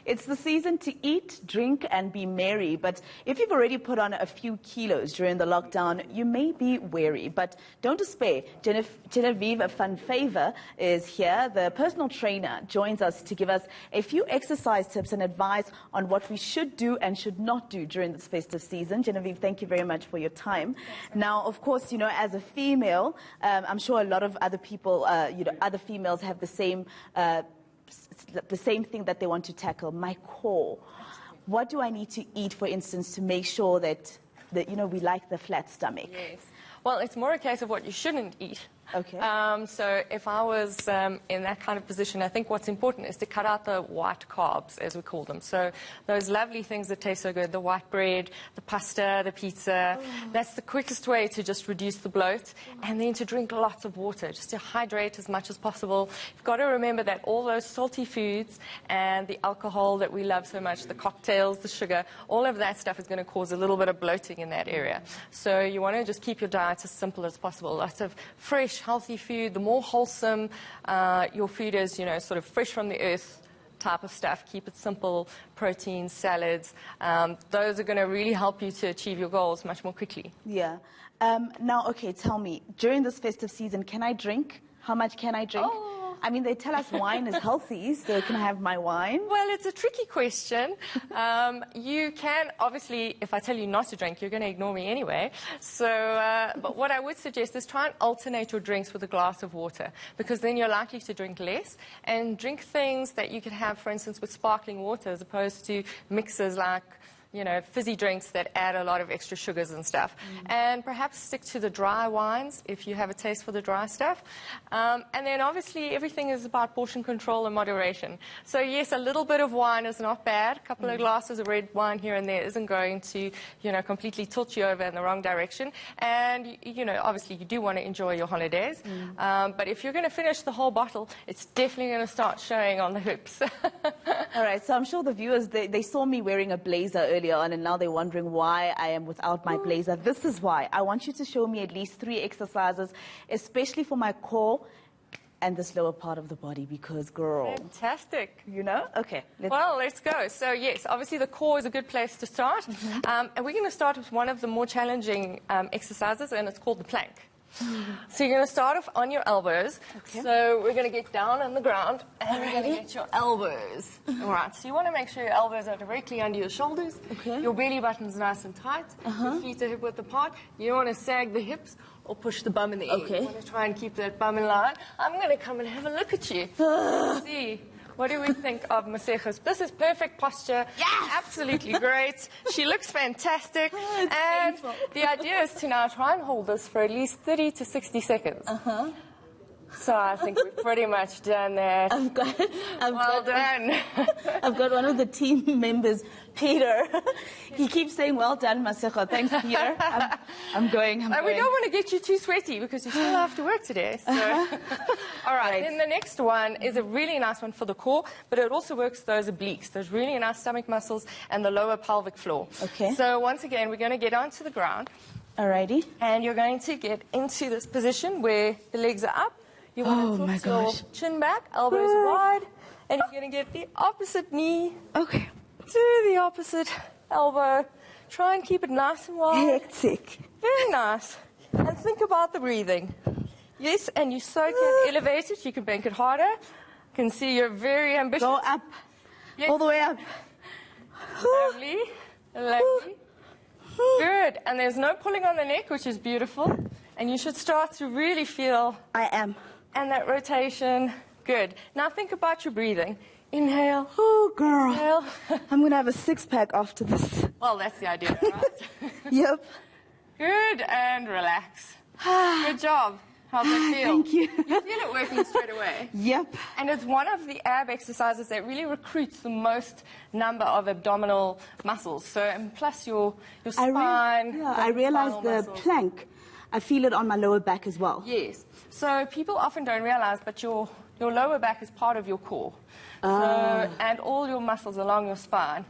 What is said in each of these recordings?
It's the season to eat, drink, and be merry. But if you've already put on a few kilos during the lockdown, you may be wary. But don't despair. Genevieve van Vyver is here. The personal trainer joins us to give us a few exercise tips and advice on what we should do and should not do during this festive season. Genevieve, thank you very much for your time. Now, of course, you know, as a female, I'm sure a lot of other people, other females have the same thing that they want to tackle, my core. What do I need to eat, for instance, to make sure that we like the flat stomach? Yes. Well, it's more a case of what you shouldn't eat. Okay. So if I was in that kind of position, I think what's important is to cut out the white carbs, as we call them. So those lovely things that taste so good, the white bread, the pasta, the pizza, that's the quickest way to just reduce the bloat. And then to drink lots of water, just to hydrate as much as possible. You've got to remember that all those salty foods and the alcohol that we love so much, the cocktails, the sugar, all of that stuff is going to cause a little bit of bloating in that area. So you want to just keep your diet as simple as possible. Lots of fresh, healthy food. The more wholesome your food is, sort of fresh from the earth type of stuff. Keep it simple, protein, salads. Those are going to really help you to achieve your goals much more quickly. Yeah. Now, okay, tell me, during this festive season, can I drink? How much can I drink? Oh. I mean, they tell us wine is healthy, so can I have my wine? Well, it's a tricky question. You can, obviously, if I tell you not to drink, you're going to ignore me anyway. So, but what I would suggest is try and alternate your drinks with a glass of water, because then you're likely to drink less, and drink things that you could have, for instance, with sparkling water, as opposed to mixers like fizzy drinks that add a lot of extra sugars and stuff. And perhaps stick to the dry wines if you have a taste for the dry stuff. And then obviously everything is about portion control and moderation. So yes, a little bit of wine is not bad. A couple of glasses of red wine here and there isn't going to, completely tilt you over in the wrong direction. And, obviously you do want to enjoy your holidays. But if you're going to finish the whole bottle, it's definitely going to start showing on the hips. All right, so I'm sure the viewers, they saw me wearing a blazer earlier on, and now they're wondering why I am without my blazer. This is why. I want you to show me at least 3 exercises, especially for my core and this lower part of the body, because, girl. Fantastic. Okay. Let's go. So, yes, obviously the core is a good place to start. And we're going to start with one of the more challenging exercises, and it's called the plank. So you're going to start off on your elbows. Okay. So we're going to get down on the ground and we're going to get your elbows. All right, so you want to make sure your elbows are directly under your shoulders. Okay. Your belly button's nice and tight. Your feet are hip width apart. You don't want to sag the hips or push the bum in the air. Okay. You want to try and keep that bum in line. I'm going to come and have a look at you. Let's see. What do we think of Masejo's? This is perfect posture. Yes! Absolutely great. She looks fantastic. It's and painful. the idea is to now try and hold this for at least 30 to 60 seconds. So I think we've pretty much done that. Well done. I've got one of the team members, Peter. He keeps saying, well done, Masejo. Thanks, Peter. I'm going. And we don't want to get you too sweaty because you still have to work today. So. All right, then the next one is a really nice one for the core, but it also works those obliques, those really nice stomach muscles and the lower pelvic floor. Okay. So once again, we're going to get onto the ground. Alrighty. And you're going to get into this position where the legs are up. You want to tilt your chin back, elbows wide, and you're going to get the opposite knee to the opposite elbow. Try and keep it nice and wide. Hectic. Very nice. And think about the breathing. Yes, and you so can elevate it. You can make it harder. You can see you're very ambitious. Go up. Yes. All the way up. Lovely. Lovely. Good. And there's no pulling on the neck, which is beautiful. And you should start to really feel... I am. And that rotation. Good. Now think about your breathing. Inhale. Oh, girl. Exhale. I'm going to have a 6-pack after this. Well, that's the idea, right? Yep. Good. And relax. Good job. How's it feel? Thank you. You feel it working straight away. Yep. And it's one of the ab exercises that really recruits the most number of abdominal muscles. So, and plus your spine. I realize the muscles. plank. I feel it on my lower back as well. Yes. So people often don't realize, but your lower back is part of your core. So, and all your muscles along your spine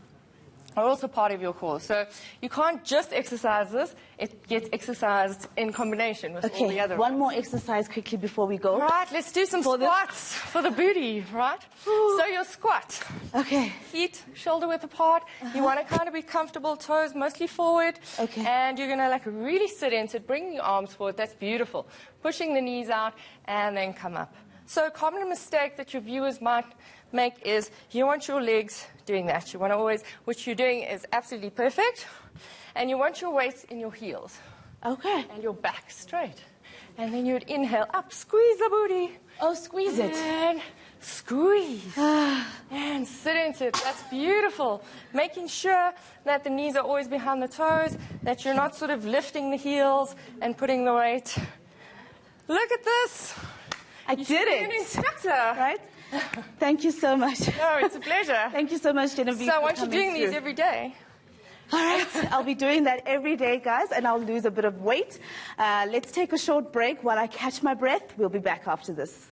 are also part of your core. So you can't just exercise this, it gets exercised in combination with all the other one more exercise quickly before we go. Right, let's do some squats for the booty, right? So your squat. Okay. Feet shoulder width apart. You want to kind of be comfortable, toes mostly forward. Okay. And you're going to like really sit into it, bring your arms forward. That's beautiful. Pushing the knees out and then come up. So a common mistake that your viewers might make is you want your legs doing that. You want to always, what you're doing is absolutely perfect. And you want your weight in your heels. Okay. And your back straight. And then you'd inhale up, squeeze the booty. Oh, squeeze it. And squeeze. And sit into it. That's beautiful. Making sure that the knees are always behind the toes, that you're not sort of lifting the heels and putting the weight. Look at this. I did it. An instructor. Right? Thank you so much. No, it's a pleasure. Thank you so much, Genevieve. So aren't you doing these every day? All right, I'll be doing that every day, guys, and I'll lose a bit of weight. Let's take a short break while I catch my breath. We'll be back after this.